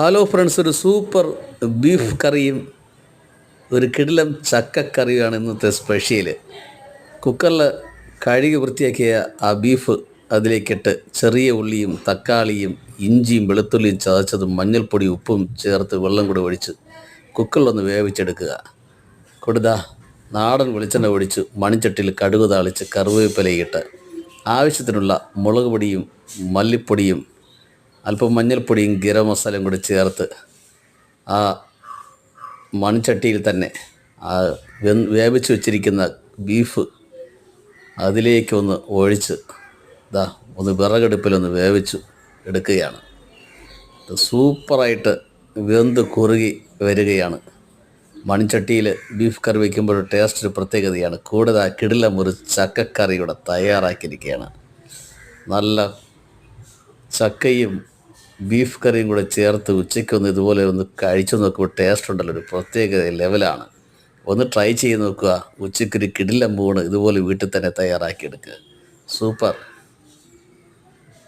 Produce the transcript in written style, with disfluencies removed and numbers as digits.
Hello friends, ഒരു super beef കറിയും ഒരു കിടിലം ചക്കക്കറിയുമാണ് ഇന്നത്തെ സ്പെഷ്യൽ. കുക്കറിൽ കഴുകി വൃത്തിയാക്കിയ ആ ബീഫ് അതിലേക്കിട്ട് ചെറിയ ഉള്ളിയും തക്കാളിയും ഇഞ്ചിയും വെളുത്തുള്ളിയും ചതച്ചതും മഞ്ഞൾപ്പൊടി ഉപ്പും ചേർത്ത് വെള്ളം കൂടി ഒഴിച്ച് കുക്കറിലൊന്ന് വേവിച്ചെടുക്കുക. കൊടുതാ നാടൻ വെളിച്ചെണ്ണ ഒഴിച്ച് മണിച്ചട്ടിയിൽ കടുക് താളിച്ച് കറിവേപ്പിലയിട്ട് ആവശ്യത്തിനുള്ള മുളക് പൊടിയും മല്ലിപ്പൊടിയും അല്പം മഞ്ഞൾപ്പൊടിയും ഗരം മസാലയും കൂടി ചേർത്ത് ആ മൺചട്ടിയിൽ തന്നെ ആ വേവിച്ച് വെച്ചിരിക്കുന്ന ബീഫ് അതിലേക്കൊന്ന് ഒഴിച്ച് ഒന്ന് വിറകടുപ്പിലൊന്ന് വേവിച്ചു എടുക്കുകയാണ്. സൂപ്പറായിട്ട് വെന്ത് കുറുകി വരികയാണ്. മൺചട്ടിയിൽ ബീഫ് കറി വയ്ക്കുമ്പോൾ ടേസ്റ്റ് ഒരു പ്രത്യേകതയാണ്. കൂടുതൽ കിടിലം ഒരു ചക്കക്കറിയുടെ തയ്യാറാക്കിയിരിക്കുകയാണ്. നല്ല ചക്കയും ബീഫ് കറിയും കൂടെ ചേർത്ത് ഉച്ചയ്ക്കൊന്ന് ഇതുപോലെ ഒന്ന് കഴിച്ചു നോക്കുമ്പോൾ ടേസ്റ്റ് ഉണ്ടല്ലോ, ഒരു പ്രത്യേക ലെവലാണ്. ഒന്ന് ട്രൈ ചെയ്ത് നോക്കുക. ഉച്ചയ്ക്കൊരു കിടിലം ഊണ് ഇതുപോലെ വീട്ടിൽ തന്നെ തയ്യാറാക്കിയെടുക്കുക. സൂപ്പർ.